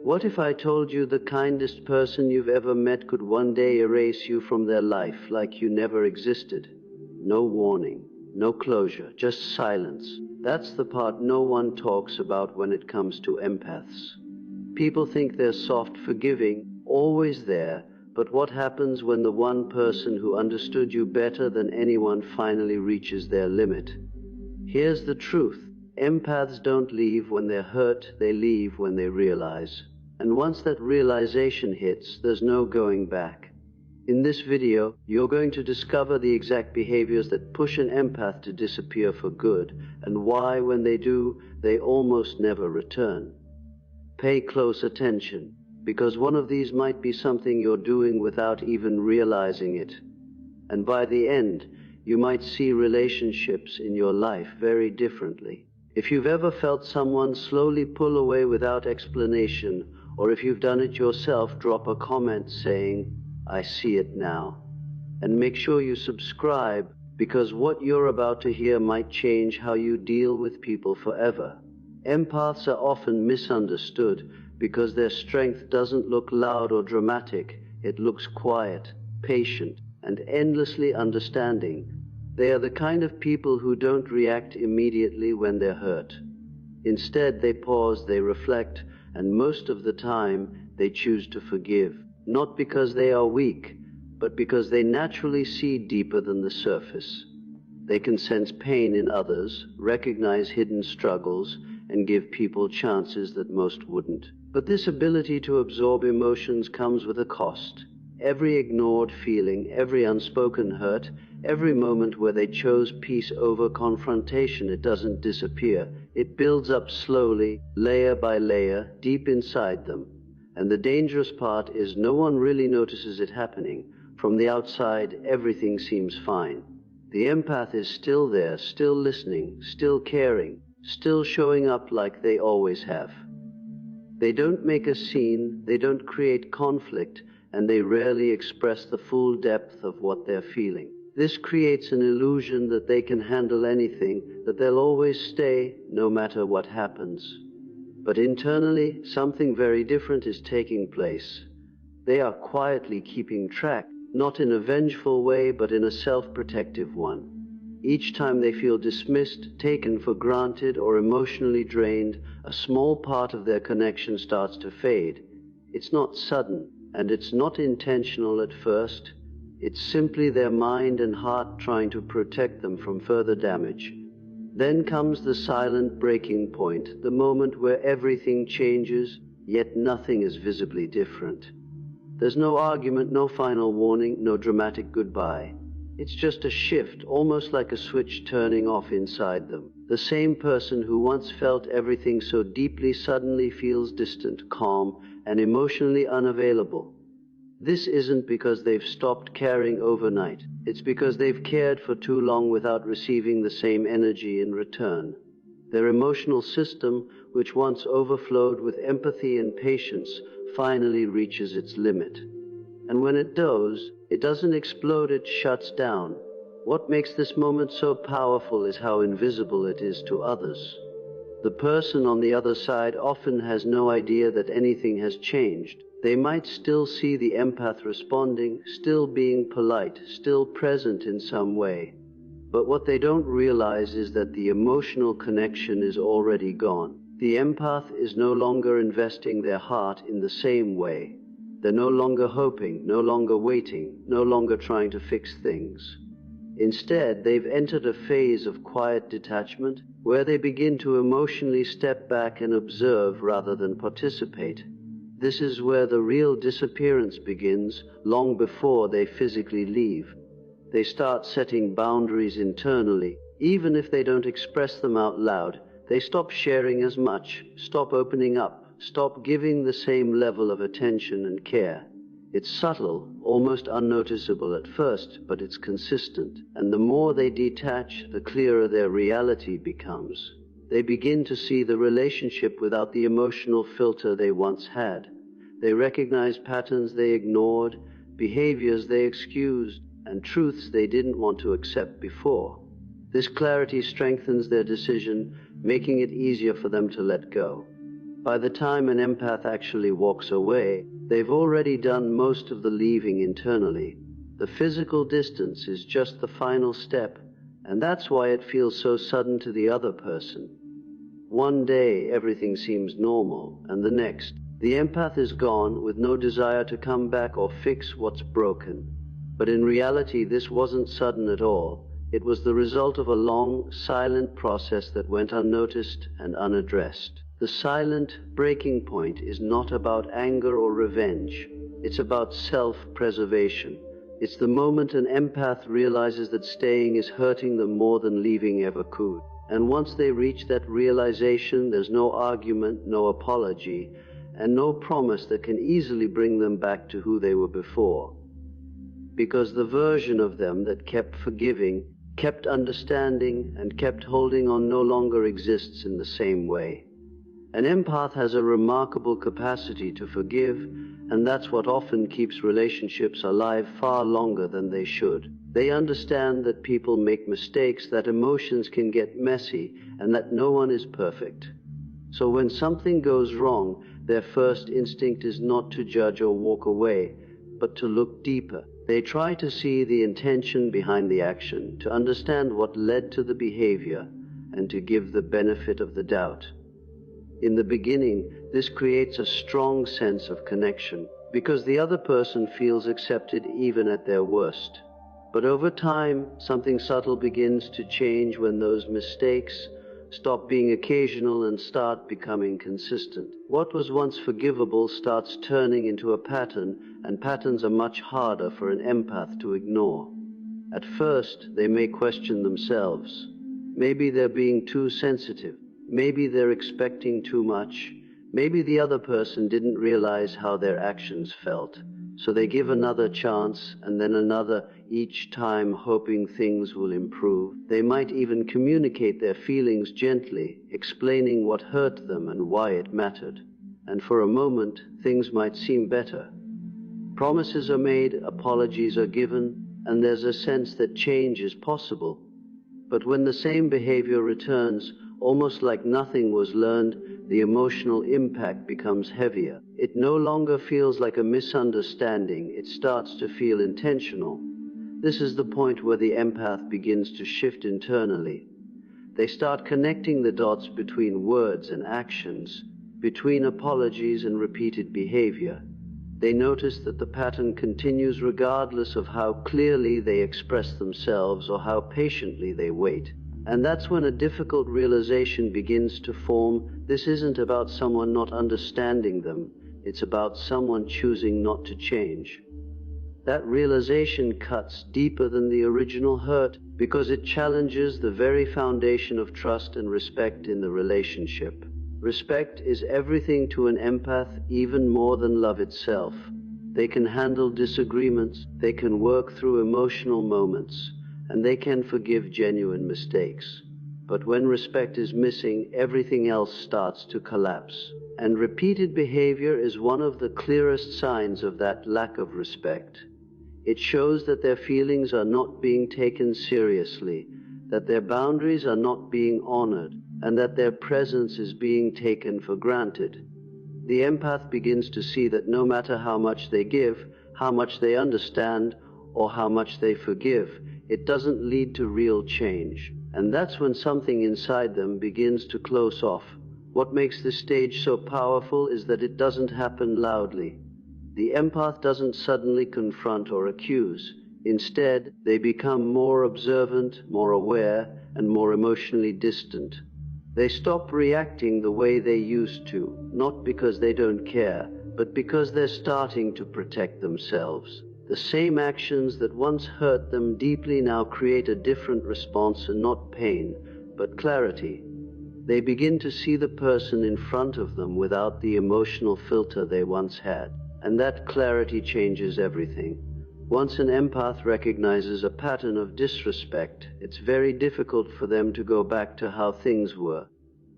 What if I told you the kindest person you've ever met could one day erase you from their life like you never existed? No warning, no closure, just silence. That's the part no one talks about when it comes to empaths. People think they're soft, forgiving, always there, but what happens when the one person who understood you better than anyone finally reaches their limit? Here's the truth. Empaths don't leave when they're hurt, they leave when they realize. And once that realization hits, there's no going back. In this video, you're going to discover the exact behaviors that push an empath to disappear for good, and why, when they do, they almost never return. Pay close attention, because one of these might be something you're doing without even realizing it. And by the end, you might see relationships in your life very differently. If you've ever felt someone slowly pull away without explanation, or if you've done it yourself, drop a comment saying, "I see it now." And make sure you subscribe, because what you're about to hear might change how you deal with people forever. Empaths are often misunderstood because their strength doesn't look loud or dramatic. It looks quiet, patient, and endlessly understanding. They are the kind of people who don't react immediately when they're hurt. Instead, they pause, they reflect, and most of the time, they choose to forgive. Not because they are weak, but because they naturally see deeper than the surface. They can sense pain in others, recognize hidden struggles, and give people chances that most wouldn't. But this ability to absorb emotions comes with a cost. Every ignored feeling, every unspoken hurt, every moment where they chose peace over confrontation, it doesn't disappear. It builds up slowly, layer by layer, deep inside them. And the dangerous part is no one really notices it happening. From the outside, everything seems fine. The empath is still there, still listening, still caring, still showing up like they always have. They don't make a scene, they don't create conflict, and they rarely express the full depth of what they're feeling. This creates an illusion that they can handle anything, that they'll always stay no matter what happens. But internally, something very different is taking place. They are quietly keeping track, not in a vengeful way, but in a self-protective one. Each time they feel dismissed, taken for granted, or emotionally drained, a small part of their connection starts to fade. It's not sudden, and it's not intentional at first. It's simply their mind and heart trying to protect them from further damage. Then comes the silent breaking point, the moment where everything changes, yet nothing is visibly different. There's no argument, no final warning, no dramatic goodbye. It's just a shift, almost like a switch turning off inside them. The same person who once felt everything so deeply suddenly feels distant, calm, and emotionally unavailable. This isn't because they've stopped caring overnight. It's because they've cared for too long without receiving the same energy in return. Their emotional system, which once overflowed with empathy and patience, finally reaches its limit. And when it does, it doesn't explode, it shuts down. What makes this moment so powerful is how invisible it is to others. The person on the other side often has no idea that anything has changed. They might still see the empath responding, still being polite, still present in some way. But what they don't realize is that the emotional connection is already gone. The empath is no longer investing their heart in the same way. They're no longer hoping, no longer waiting, no longer trying to fix things. Instead, they've entered a phase of quiet detachment where they begin to emotionally step back and observe rather than participate. This is where the real disappearance begins, long before they physically leave. They start setting boundaries internally. Even if they don't express them out loud, they stop sharing as much, stop opening up, stop giving the same level of attention and care. It's subtle, almost unnoticeable at first, but it's consistent. And the more they detach, the clearer their reality becomes. They begin to see the relationship without the emotional filter they once had. They recognize patterns they ignored, behaviors they excused, and truths they didn't want to accept before. This clarity strengthens their decision, making it easier for them to let go. By the time an empath actually walks away, they've already done most of the leaving internally. The physical distance is just the final step, and that's why it feels so sudden to the other person. One day everything seems normal, and the next, the empath is gone with no desire to come back or fix what's broken. But in reality, this wasn't sudden at all. It was the result of a long, silent process that went unnoticed and unaddressed. The silent breaking point is not about anger or revenge. It's about self-preservation. It's the moment an empath realizes that staying is hurting them more than leaving ever could. And once they reach that realization, there's no argument, no apology, and no promise that can easily bring them back to who they were before. Because the version of them that kept forgiving, kept understanding, and kept holding on no longer exists in the same way. An empath has a remarkable capacity to forgive, and that's what often keeps relationships alive far longer than they should. They understand that people make mistakes, that emotions can get messy, and that no one is perfect. So when something goes wrong, their first instinct is not to judge or walk away, but to look deeper. They try to see the intention behind the action, to understand what led to the behavior, and to give the benefit of the doubt. In the beginning, this creates a strong sense of connection, because the other person feels accepted even at their worst. But over time, something subtle begins to change when those mistakes stop being occasional and start becoming consistent. What was once forgivable starts turning into a pattern, and patterns are much harder for an empath to ignore. At first, they may question themselves. Maybe they're being too sensitive. Maybe they're expecting too much. Maybe the other person didn't realize how their actions felt. So they give another chance, and then another, each time hoping things will improve. They might even communicate their feelings gently, explaining what hurt them and why it mattered. And for a moment, things might seem better. Promises are made, apologies are given, and there's a sense that change is possible. But when the same behavior returns, almost like nothing was learned, the emotional impact becomes heavier. It no longer feels like a misunderstanding, it starts to feel intentional. This is the point where the empath begins to shift internally. They start connecting the dots between words and actions, between apologies and repeated behavior. They notice that the pattern continues regardless of how clearly they express themselves or how patiently they wait. And that's when a difficult realization begins to form. This isn't about someone not understanding them. It's about someone choosing not to change. That realization cuts deeper than the original hurt because it challenges the very foundation of trust and respect in the relationship. Respect is everything to an empath, even more than love itself. They can handle disagreements, they can work through emotional moments, and they can forgive genuine mistakes. But when respect is missing, everything else starts to collapse. And repeated behavior is one of the clearest signs of that lack of respect. It shows that their feelings are not being taken seriously, that their boundaries are not being honored, and that their presence is being taken for granted. The empath begins to see that no matter how much they give, how much they understand, or how much they forgive, it doesn't lead to real change. And that's when something inside them begins to close off. What makes this stage so powerful is that it doesn't happen loudly. The empath doesn't suddenly confront or accuse. Instead, they become more observant, more aware, and more emotionally distant. They stop reacting the way they used to, not because they don't care, but because they're starting to protect themselves. The same actions that once hurt them deeply now create a different response, and not pain, but clarity. They begin to see the person in front of them without the emotional filter they once had, and that clarity changes everything. Once an empath recognizes a pattern of disrespect, it's very difficult for them to go back to how things were.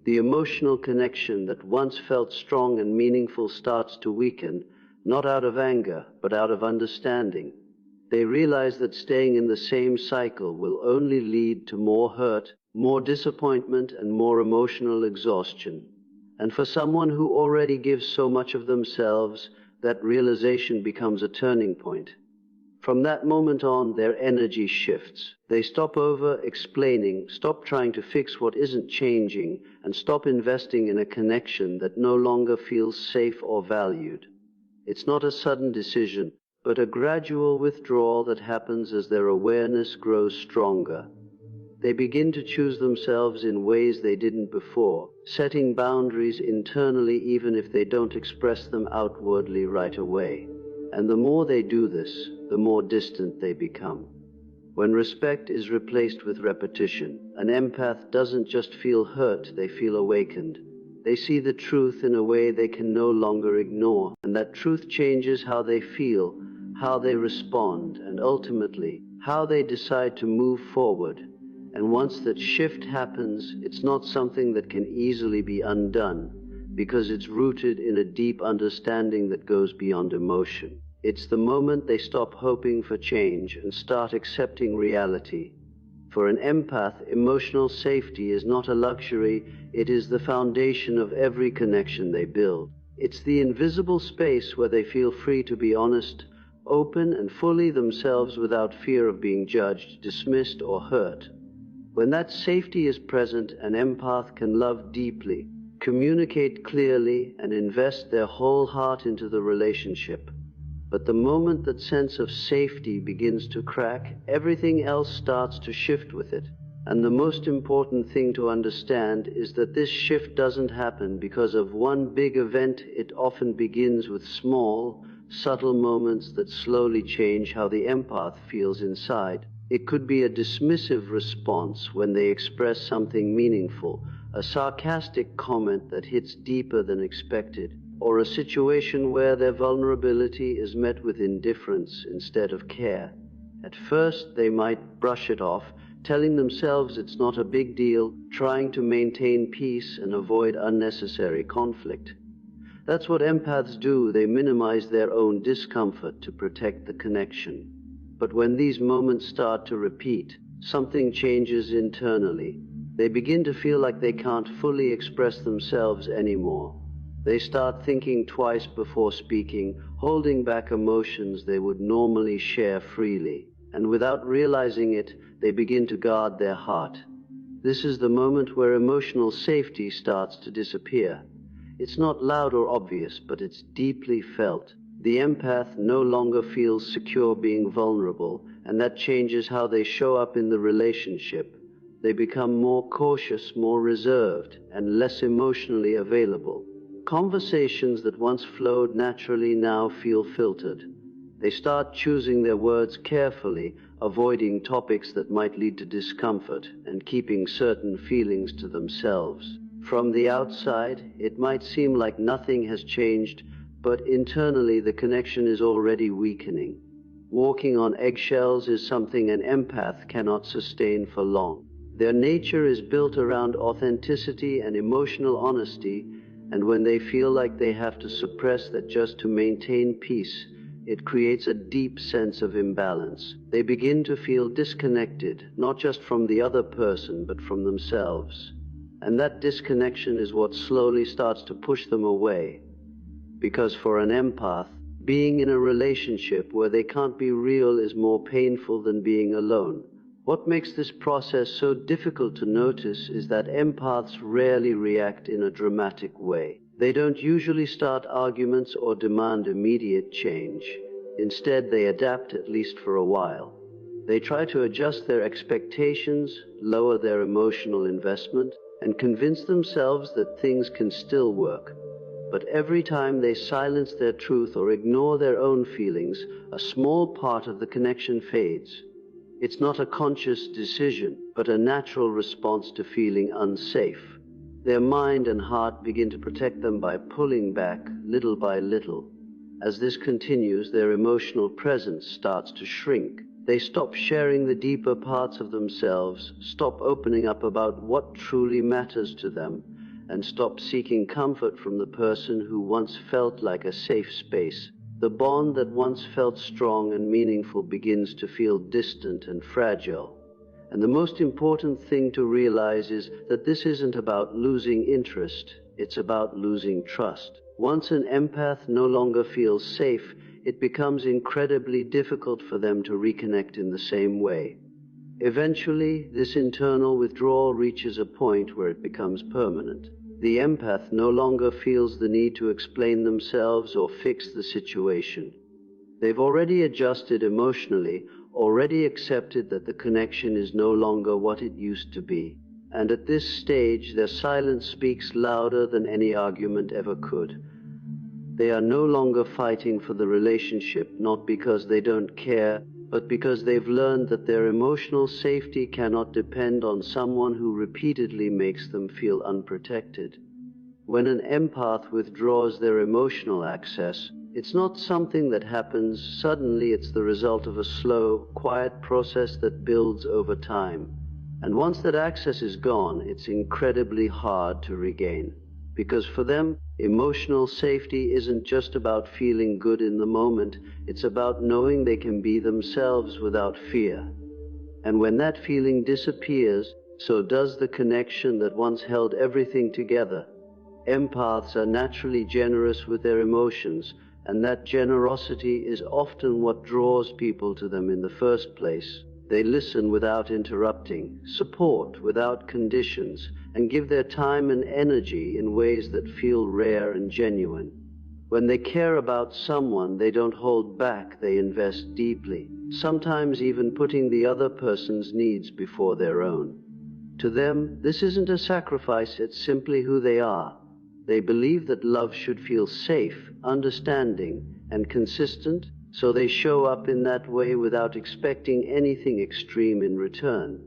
The emotional connection that once felt strong and meaningful starts to weaken, not out of anger, but out of understanding. They realize that staying in the same cycle will only lead to more hurt, more disappointment, and more emotional exhaustion. And for someone who already gives so much of themselves, that realization becomes a turning point. From that moment on, their energy shifts. They stop over-explaining, stop trying to fix what isn't changing, and stop investing in a connection that no longer feels safe or valued. It's not a sudden decision, but a gradual withdrawal that happens as their awareness grows stronger. They begin to choose themselves in ways they didn't before, setting boundaries internally even if they don't express them outwardly right away. And the more they do this, the more distant they become. When respect is replaced with repetition, an empath doesn't just feel hurt, they feel awakened. They see the truth in a way they can no longer ignore, and that truth changes how they feel, how they respond, and ultimately, how they decide to move forward. And once that shift happens, it's not something that can easily be undone, because it's rooted in a deep understanding that goes beyond emotion. It's the moment they stop hoping for change and start accepting reality. For an empath, emotional safety is not a luxury, it is the foundation of every connection they build. It's the invisible space where they feel free to be honest, open, and fully themselves without fear of being judged, dismissed, or hurt. When that safety is present, an empath can love deeply, communicate clearly, and invest their whole heart into the relationship. But the moment that sense of safety begins to crack, everything else starts to shift with it. And the most important thing to understand is that this shift doesn't happen because of one big event. It often begins with small, subtle moments that slowly change how the empath feels inside. It could be a dismissive response when they express something meaningful, a sarcastic comment that hits deeper than expected, or a situation where their vulnerability is met with indifference instead of care. At first, they might brush it off, telling themselves it's not a big deal, trying to maintain peace and avoid unnecessary conflict. That's what empaths do. They minimize their own discomfort to protect the connection. But when these moments start to repeat, something changes internally. They begin to feel like they can't fully express themselves anymore. They start thinking twice before speaking, holding back emotions they would normally share freely. And without realizing it, they begin to guard their heart. This is the moment where emotional safety starts to disappear. It's not loud or obvious, but it's deeply felt. The empath no longer feels secure being vulnerable, and that changes how they show up in the relationship. They become more cautious, more reserved, and less emotionally available. Conversations that once flowed naturally now feel filtered. They start choosing their words carefully, avoiding topics that might lead to discomfort, and keeping certain feelings to themselves. From the outside, it might seem like nothing has changed, but internally the connection is already weakening. Walking on eggshells is something an empath cannot sustain for long. Their nature is built around authenticity and emotional honesty, and when they feel like they have to suppress that just to maintain peace, it creates a deep sense of imbalance. They begin to feel disconnected, not just from the other person, but from themselves. And that disconnection is what slowly starts to push them away. Because for an empath, being in a relationship where they can't be real is more painful than being alone. What makes this process so difficult to notice is that empaths rarely react in a dramatic way. They don't usually start arguments or demand immediate change. Instead, they adapt, at least for a while. They try to adjust their expectations, lower their emotional investment, and convince themselves that things can still work. But every time they silence their truth or ignore their own feelings, a small part of the connection fades. It's not a conscious decision, but a natural response to feeling unsafe. Their mind and heart begin to protect them by pulling back little by little. As this continues, their emotional presence starts to shrink. They stop sharing the deeper parts of themselves, stop opening up about what truly matters to them, and stop seeking comfort from the person who once felt like a safe space. The bond that once felt strong and meaningful begins to feel distant and fragile. And the most important thing to realize is that this isn't about losing interest. It's about losing trust. Once an empath no longer feels safe, it becomes incredibly difficult for them to reconnect in the same way. Eventually, this internal withdrawal reaches a point where it becomes permanent. The empath no longer feels the need to explain themselves or fix the situation. They've already adjusted emotionally, already accepted that the connection is no longer what it used to be. And at this stage, their silence speaks louder than any argument ever could. They are no longer fighting for the relationship, not because they don't care, but because they've learned that their emotional safety cannot depend on someone who repeatedly makes them feel unprotected. When an empath withdraws their emotional access, it's not something that happens suddenly. It's the result of a slow, quiet process that builds over time. And once that access is gone, it's incredibly hard to regain. Because for them, emotional safety isn't just about feeling good in the moment, it's about knowing they can be themselves without fear. And when that feeling disappears, so does the connection that once held everything together. Empaths are naturally generous with their emotions, and that generosity is often what draws people to them in the first place. They listen without interrupting, support without conditions, and give their time and energy in ways that feel rare and genuine. When they care about someone, they don't hold back, they invest deeply, sometimes even putting the other person's needs before their own. To them, this isn't a sacrifice, it's simply who they are. They believe that love should feel safe, understanding, and consistent, so they show up in that way without expecting anything extreme in return.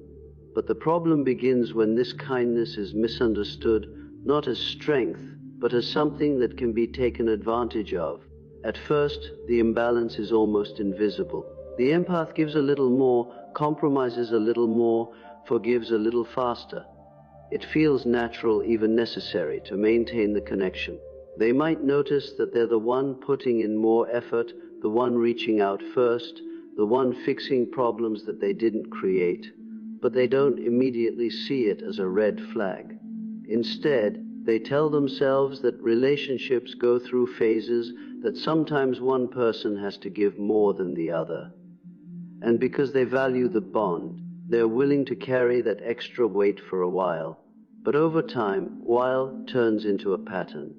But the problem begins when this kindness is misunderstood, not as strength, but as something that can be taken advantage of. At first, the imbalance is almost invisible. The empath gives a little more, compromises a little more, forgives a little faster. It feels natural, even necessary, to maintain the connection. They might notice that they're the one putting in more effort, the one reaching out first, the one fixing problems that they didn't create, but they don't immediately see it as a red flag. Instead, they tell themselves that relationships go through phases, that sometimes one person has to give more than the other. And because they value the bond, they're willing to carry that extra weight for a while. But over time, while turns into a pattern.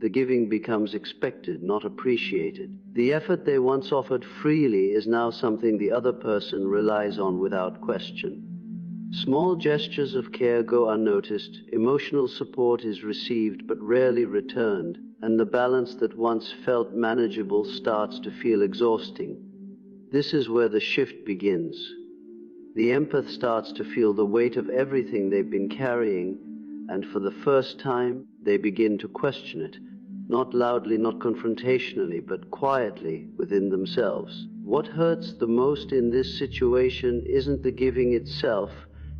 The giving becomes expected, not appreciated. The effort they once offered freely is now something the other person relies on without question. Small gestures of care go unnoticed, emotional support is received but rarely returned, and the balance that once felt manageable starts to feel exhausting. This is where the shift begins. The empath starts to feel the weight of everything they've been carrying, and for the first time, they begin to question it. Not loudly, not confrontationally, but quietly within themselves. What hurts the most in this situation isn't the giving itself,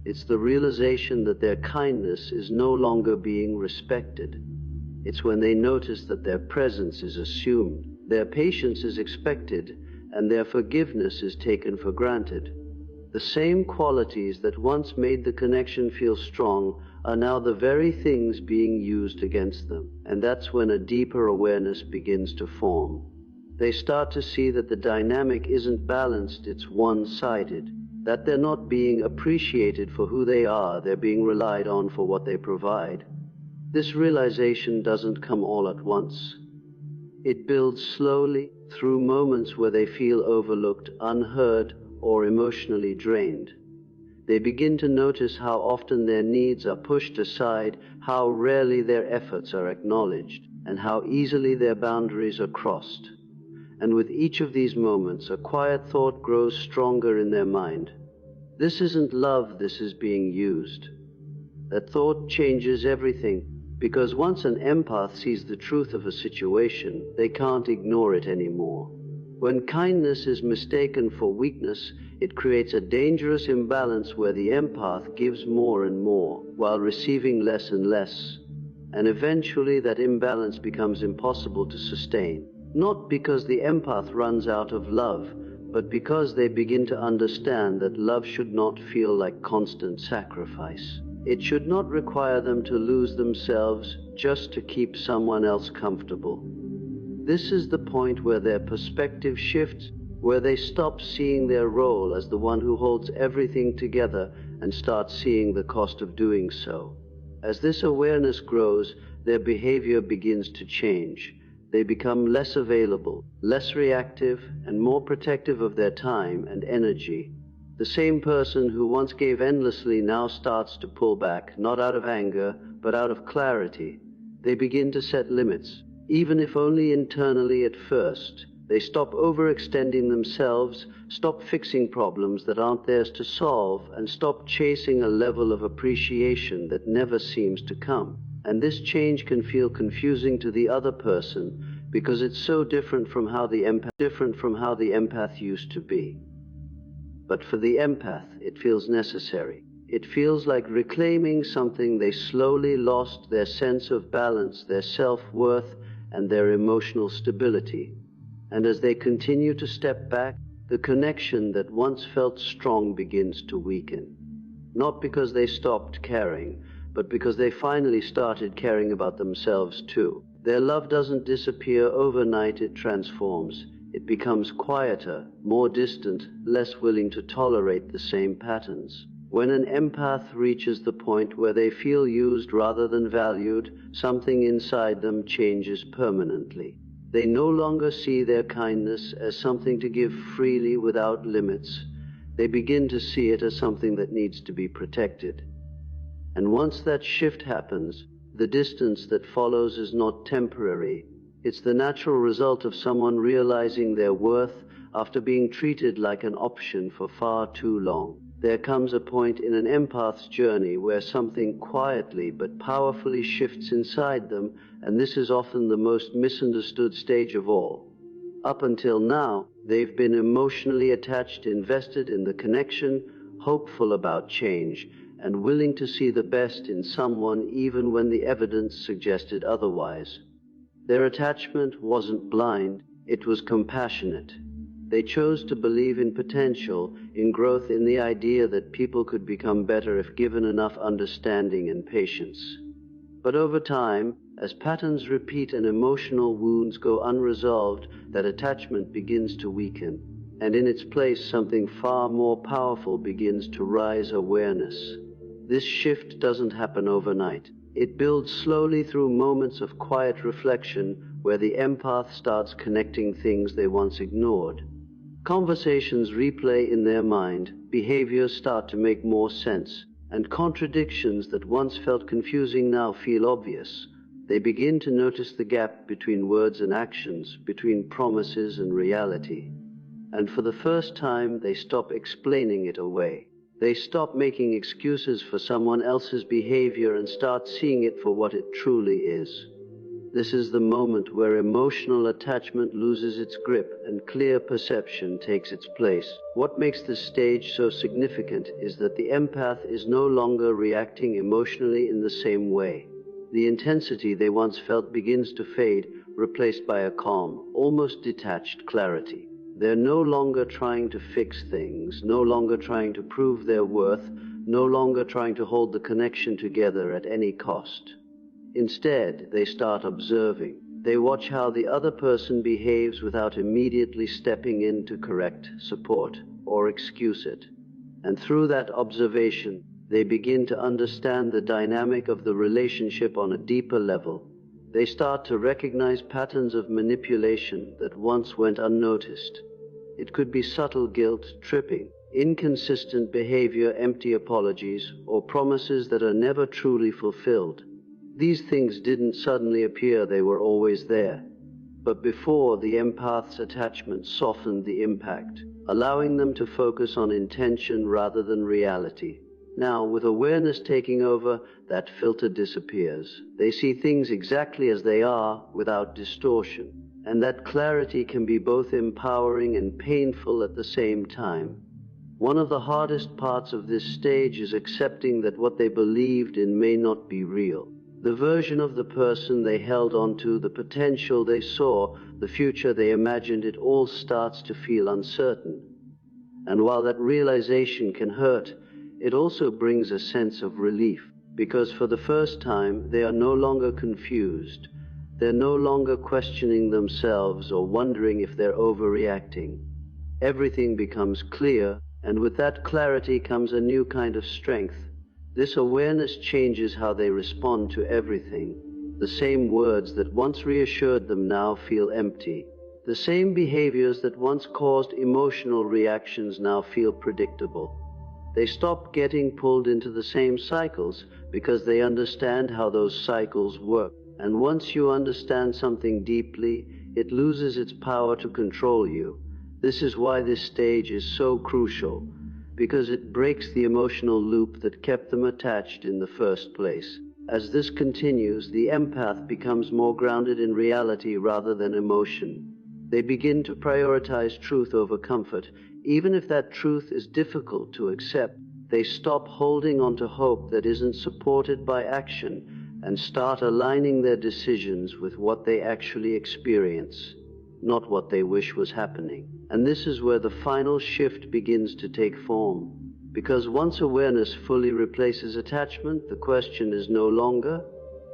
it's the realization that their kindness is no longer being respected. It's when they notice that their presence is assumed, their patience is expected, and their forgiveness is taken for granted. The same qualities that once made the connection feel strong are now the very things being used against them. And that's when a deeper awareness begins to form. They start to see that the dynamic isn't balanced, it's one-sided. That they're not being appreciated for who they are, they're being relied on for what they provide. This realization doesn't come all at once. It builds slowly through moments where they feel overlooked, unheard, or emotionally drained. They begin to notice how often their needs are pushed aside, how rarely their efforts are acknowledged, and how easily their boundaries are crossed. And with each of these moments, a quiet thought grows stronger in their mind. This isn't love, this is being used. That thought changes everything, because once an empath sees the truth of a situation, they can't ignore it anymore. When kindness is mistaken for weakness, it creates a dangerous imbalance where the empath gives more and more, while receiving less and less. And eventually that imbalance becomes impossible to sustain. Not because the empath runs out of love, but because they begin to understand that love should not feel like constant sacrifice. It should not require them to lose themselves just to keep someone else comfortable. This is the point where their perspective shifts, where they stop seeing their role as the one who holds everything together and start seeing the cost of doing so. As this awareness grows, their behavior begins to change. They become less available, less reactive, and more protective of their time and energy. The same person who once gave endlessly now starts to pull back, not out of anger, but out of clarity. They begin to set limits, even if only internally at first. They stop overextending themselves, stop fixing problems that aren't theirs to solve, and stop chasing a level of appreciation that never seems to come. And this change can feel confusing to the other person because it's so different from how the empath used to be. But for the empath, it feels necessary. It feels like reclaiming something they slowly lost: their sense of balance, their self-worth, and their emotional stability. And as they continue to step back, the connection that once felt strong begins to weaken. Not because they stopped caring, but because they finally started caring about themselves too. Their love doesn't disappear overnight, it transforms. It becomes quieter, more distant, less willing to tolerate the same patterns. When an empath reaches the point where they feel used rather than valued, something inside them changes permanently. They no longer see their kindness as something to give freely without limits. They begin to see it as something that needs to be protected. And once that shift happens, the distance that follows is not temporary. It's the natural result of someone realizing their worth after being treated like an option for far too long. There comes a point in an empath's journey where something quietly but powerfully shifts inside them, and this is often the most misunderstood stage of all. Up until now, they've been emotionally attached, invested in the connection, hopeful about change, and willing to see the best in someone even when the evidence suggested otherwise. Their attachment wasn't blind, it was compassionate. They chose to believe in potential, in growth, in the idea that people could become better if given enough understanding and patience. But over time, as patterns repeat and emotional wounds go unresolved, that attachment begins to weaken, and in its place something far more powerful begins to rise: awareness. This shift doesn't happen overnight. It builds slowly through moments of quiet reflection where the empath starts connecting things they once ignored. Conversations replay in their mind, behaviors start to make more sense, and contradictions that once felt confusing now feel obvious. They begin to notice the gap between words and actions, between promises and reality. And for the first time, they stop explaining it away. They stop making excuses for someone else's behavior and start seeing it for what it truly is. This is the moment where emotional attachment loses its grip and clear perception takes its place. What makes this stage so significant is that the empath is no longer reacting emotionally in the same way. The intensity they once felt begins to fade, replaced by a calm, almost detached clarity. They're no longer trying to fix things, no longer trying to prove their worth, no longer trying to hold the connection together at any cost. Instead, they start observing. They watch how the other person behaves without immediately stepping in to correct, support, or excuse it. And through that observation, they begin to understand the dynamic of the relationship on a deeper level. They start to recognize patterns of manipulation that once went unnoticed. It could be subtle guilt, tripping, inconsistent behavior, empty apologies, or promises that are never truly fulfilled. These things didn't suddenly appear, they were always there. But before, the empath's attachment softened the impact, allowing them to focus on intention rather than reality. Now, with awareness taking over, that filter disappears. They see things exactly as they are, without distortion. And that clarity can be both empowering and painful at the same time. One of the hardest parts of this stage is accepting that what they believed in may not be real. The version of the person they held on to, the potential they saw, the future they imagined, it all starts to feel uncertain. And while that realization can hurt, it also brings a sense of relief. because for the first time they are no longer confused. They're no longer questioning themselves or wondering if they're overreacting. Everything becomes clear, and with that clarity comes a new kind of strength. This awareness changes how they respond to everything. The same words that once reassured them now feel empty. The same behaviors that once caused emotional reactions now feel predictable. They stop getting pulled into the same cycles because they understand how those cycles work. And once you understand something deeply, it loses its power to control you. This is why this stage is so crucial, because it breaks the emotional loop that kept them attached in the first place. As this continues, the empath becomes more grounded in reality rather than emotion. They begin to prioritize truth over comfort, even if that truth is difficult to accept. They stop holding on to hope that isn't supported by action and start aligning their decisions with what they actually experience, not what they wish was happening. And this is where the final shift begins to take form. Because once awareness fully replaces attachment, the question is no longer,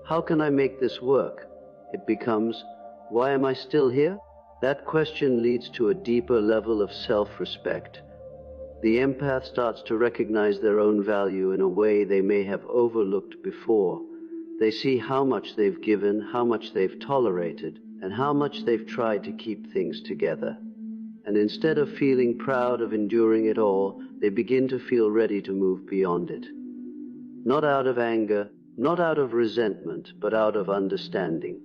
how can I make this work? It becomes, why am I still here? That question leads to a deeper level of self-respect. The empath starts to recognize their own value in a way they may have overlooked before. They see how much they've given, how much they've tolerated, and how much they've tried to keep things together. And instead of feeling proud of enduring it all, they begin to feel ready to move beyond it. Not out of anger, not out of resentment, but out of understanding.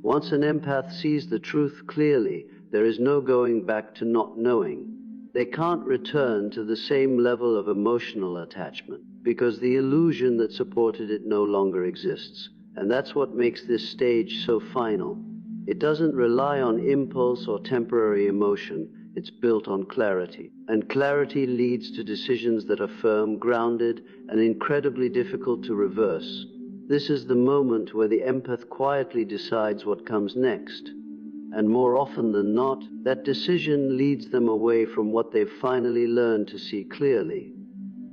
Once an empath sees the truth clearly, there is no going back to not knowing. They can't return to the same level of emotional attachment, because the illusion that supported it no longer exists. And that's what makes this stage so final. It doesn't rely on impulse or temporary emotion. It's built on clarity, and clarity leads to decisions that are firm, grounded, and incredibly difficult to reverse. This is the moment where the empath quietly decides what comes next, and more often than not, that decision leads them away from what they've finally learned to see clearly.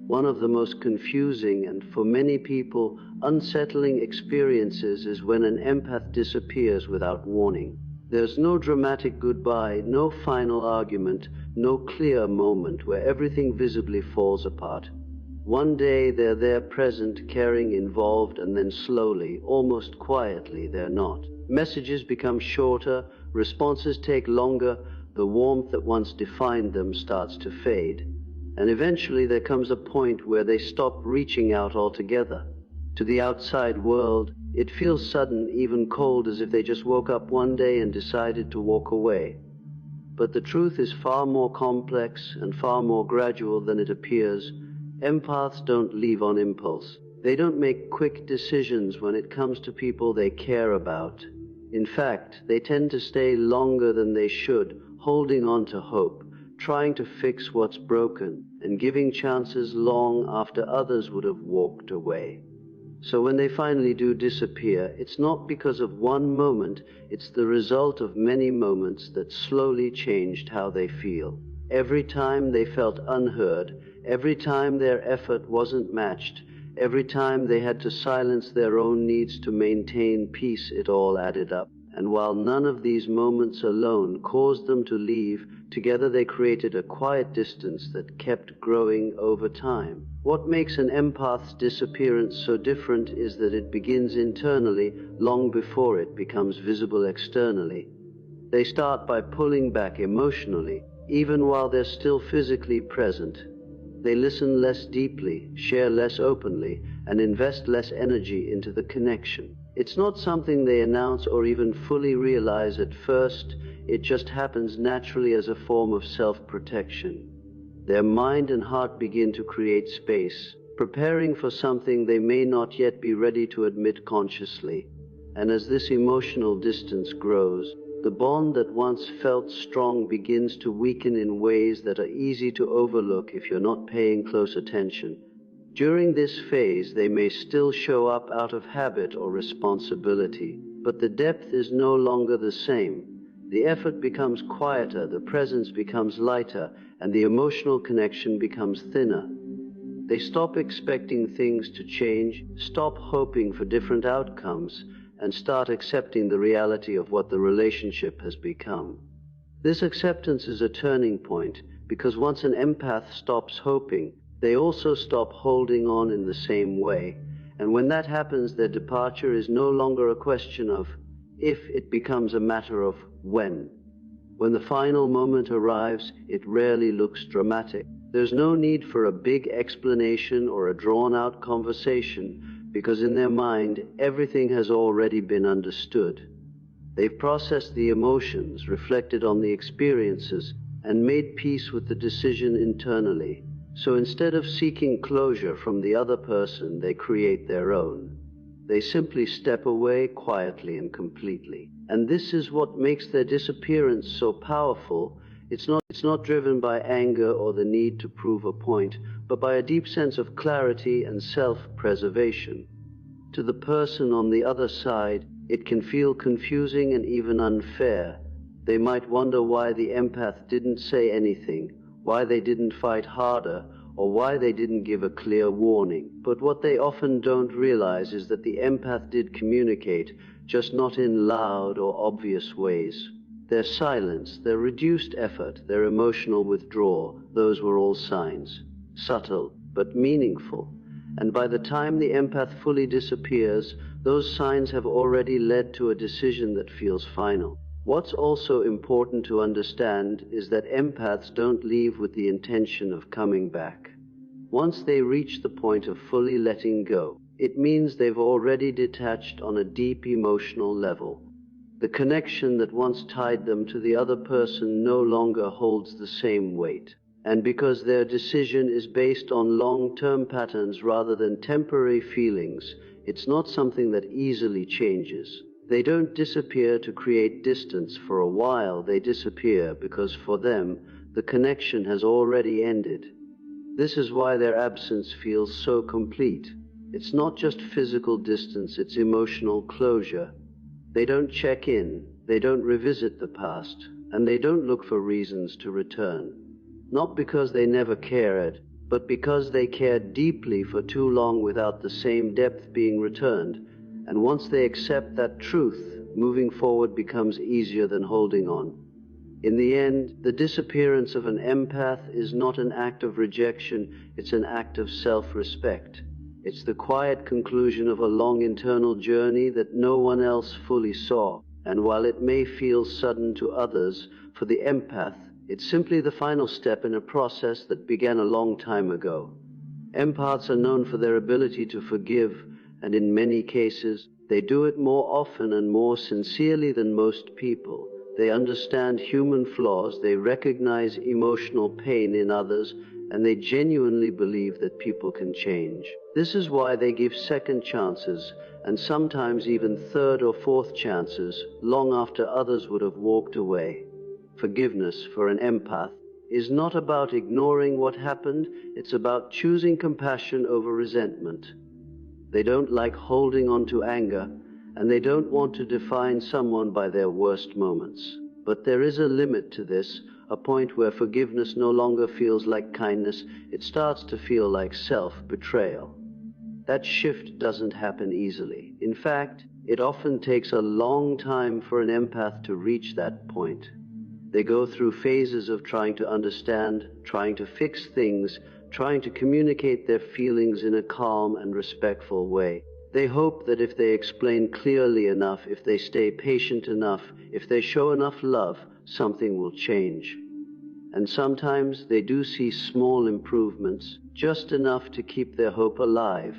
One of the most confusing and, for many people, unsettling experiences is when an empath disappears without warning. There's no dramatic goodbye, no final argument, no clear moment where everything visibly falls apart. One day they're there present, caring, involved, and then slowly, almost quietly, they're not. Messages become shorter, responses take longer, the warmth that once defined them starts to fade. And eventually there comes a point where they stop reaching out altogether. To the outside world, it feels sudden, even cold, as if they just woke up one day and decided to walk away. But the truth is far more complex and far more gradual than it appears. Empaths don't leave on impulse. They don't make quick decisions when it comes to people they care about. In fact, they tend to stay longer than they should, holding on to hope, trying to fix what's broken, and giving chances long after others would have walked away. So when they finally do disappear, it's not because of one moment, it's the result of many moments that slowly changed how they feel. Every time they felt unheard, every time their effort wasn't matched, every time they had to silence their own needs to maintain peace, it all added up. And while none of these moments alone caused them to leave, together they created a quiet distance that kept growing over time. What makes an empath's disappearance so different is that it begins internally long before it becomes visible externally. They start by pulling back emotionally, even while they're still physically present. They listen less deeply, share less openly, and invest less energy into the connection. It's not something they announce or even fully realize at first. It just happens naturally as a form of self-protection. Their mind and heart begin to create space, preparing for something they may not yet be ready to admit consciously. And as this emotional distance grows, the bond that once felt strong begins to weaken in ways that are easy to overlook if you're not paying close attention. During this phase, they may still show up out of habit or responsibility, but the depth is no longer the same. The effort becomes quieter, the presence becomes lighter, and the emotional connection becomes thinner. They stop expecting things to change, stop hoping for different outcomes, and start accepting the reality of what the relationship has become. This acceptance is a turning point, because once an empath stops hoping, they also stop holding on in the same way. And when that happens, their departure is no longer a question of if, it becomes a matter of when. When the final moment arrives, it rarely looks dramatic. There's no need for a big explanation or a drawn-out conversation, because in their mind, everything has already been understood. They've processed the emotions, reflected on the experiences, and made peace with the decision internally. So instead of seeking closure from the other person, they create their own. They simply step away quietly and completely. And this is what makes their disappearance so powerful. It's not driven by anger or the need to prove a point, but by a deep sense of clarity and self-preservation. To the person on the other side, it can feel confusing and even unfair. They might wonder why the empath didn't say anything, why they didn't fight harder, or why they didn't give a clear warning. But what they often don't realize is that the empath did communicate, just not in loud or obvious ways. Their silence, their reduced effort, their emotional withdrawal, those were all signs. Subtle, but meaningful. And by the time the empath fully disappears, those signs have already led to a decision that feels final. What's also important to understand is that empaths don't leave with the intention of coming back. Once they reach the point of fully letting go, it means they've already detached on a deep emotional level. The connection that once tied them to the other person no longer holds the same weight. And because their decision is based on long-term patterns rather than temporary feelings, it's not something that easily changes. They don't disappear to create distance for a while. They disappear because for them, the connection has already ended. This is why their absence feels so complete. It's not just physical distance, it's emotional closure. They don't check in, they don't revisit the past, and they don't look for reasons to return. Not because they never cared, but because they cared deeply for too long without the same depth being returned. And once they accept that truth, moving forward becomes easier than holding on. In the end, the disappearance of an empath is not an act of rejection, it's an act of self-respect. It's the quiet conclusion of a long internal journey that no one else fully saw. And while it may feel sudden to others, for the empath, it's simply the final step in a process that began a long time ago. Empaths are known for their ability to forgive, and in many cases, they do it more often and more sincerely than most people. They understand human flaws, they recognize emotional pain in others, and they genuinely believe that people can change. This is why they give second chances, and sometimes even third or fourth chances, long after others would have walked away. Forgiveness for an empath is not about ignoring what happened, it's about choosing compassion over resentment. They don't like holding on to anger, and they don't want to define someone by their worst moments. But there is a limit to this, a point where forgiveness no longer feels like kindness, it starts to feel like self-betrayal. That shift doesn't happen easily. In fact, it often takes a long time for an empath to reach that point. They go through phases of trying to understand, trying to fix things, trying to communicate their feelings in a calm and respectful way. They hope that if they explain clearly enough, if they stay patient enough, if they show enough love, something will change. And sometimes they do see small improvements, just enough to keep their hope alive.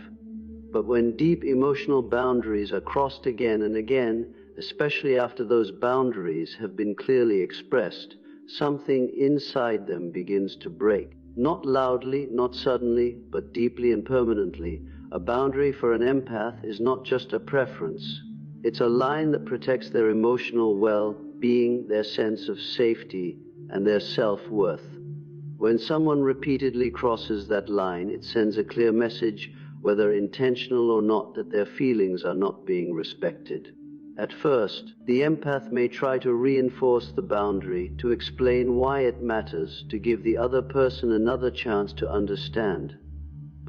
But when deep emotional boundaries are crossed again and again, especially after those boundaries have been clearly expressed, something inside them begins to break. Not loudly, not suddenly, but deeply and permanently. A boundary for an empath is not just a preference. It's a line that protects their emotional well-being, their sense of safety, and their self-worth. When someone repeatedly crosses that line, it sends a clear message, whether intentional or not, that their feelings are not being respected. At first, the empath may try to reinforce the boundary, to explain why it matters, to give the other person another chance to understand.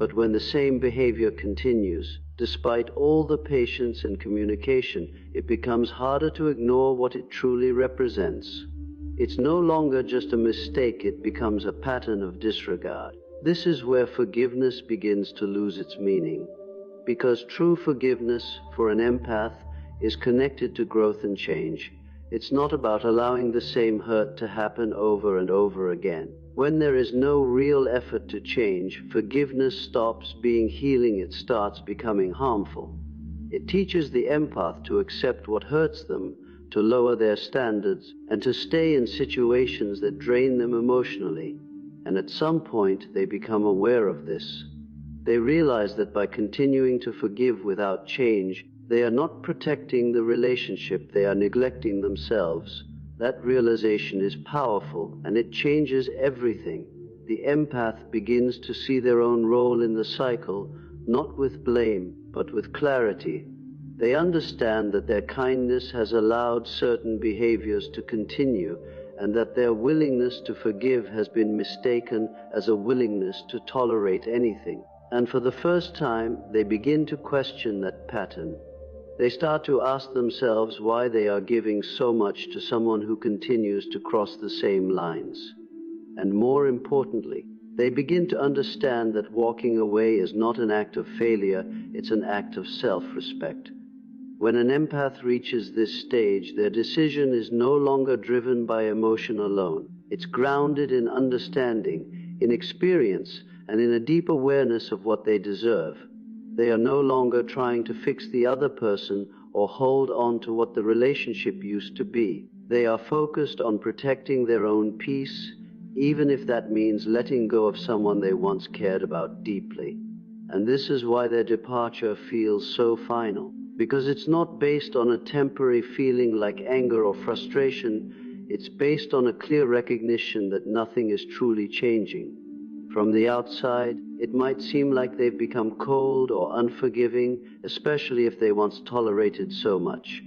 But when the same behavior continues, despite all the patience and communication, it becomes harder to ignore what it truly represents. It's no longer just a mistake, it becomes a pattern of disregard. This is where forgiveness begins to lose its meaning. Because true forgiveness for an empath is connected to growth and change. It's not about allowing the same hurt to happen over and over again. When there is no real effort to change, forgiveness stops being healing, it starts becoming harmful. It teaches the empath to accept what hurts them, to lower their standards, and to stay in situations that drain them emotionally. And at some point, they become aware of this. They realize that by continuing to forgive without change, they are not protecting the relationship, they are neglecting themselves. That realization is powerful, and it changes everything. The empath begins to see their own role in the cycle, not with blame, but with clarity. They understand that their kindness has allowed certain behaviors to continue, and that their willingness to forgive has been mistaken as a willingness to tolerate anything. And for the first time, they begin to question that pattern. They start to ask themselves why they are giving so much to someone who continues to cross the same lines. And more importantly, they begin to understand that walking away is not an act of failure, it's an act of self-respect. When an empath reaches this stage, their decision is no longer driven by emotion alone. It's grounded in understanding, in experience, and in a deep awareness of what they deserve. They are no longer trying to fix the other person or hold on to what the relationship used to be. They are focused on protecting their own peace, even if that means letting go of someone they once cared about deeply. And this is why their departure feels so final, because it's not based on a temporary feeling like anger or frustration. It's based on a clear recognition that nothing is truly changing. From the outside, it might seem like they've become cold or unforgiving, especially if they once tolerated so much.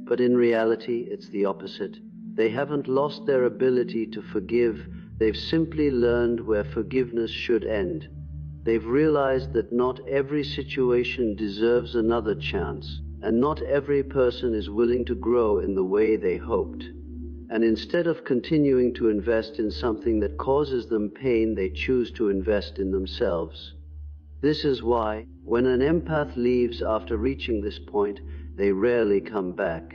But in reality, it's the opposite. They haven't lost their ability to forgive. They've simply learned where forgiveness should end. They've realized that not every situation deserves another chance, and not every person is willing to grow in the way they hoped. And instead of continuing to invest in something that causes them pain, they choose to invest in themselves. This is why, when an empath leaves after reaching this point, they rarely come back.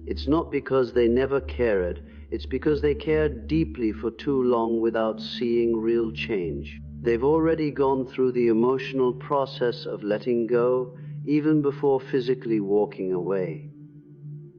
It's not because they never cared, it's because they cared deeply for too long without seeing real change. They've already gone through the emotional process of letting go, even before physically walking away.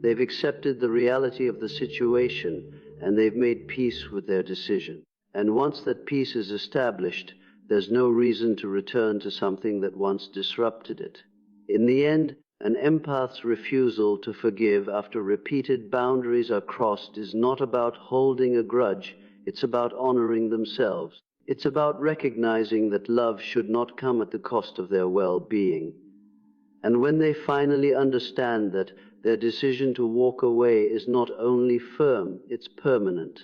They've accepted the reality of the situation, and they've made peace with their decision. And once that peace is established, there's no reason to return to something that once disrupted it. In the end, an empath's refusal to forgive after repeated boundaries are crossed is not about holding a grudge, it's about honoring themselves. It's about recognizing that love should not come at the cost of their well-being. And when they finally understand that, their decision to walk away is not only firm, it's permanent.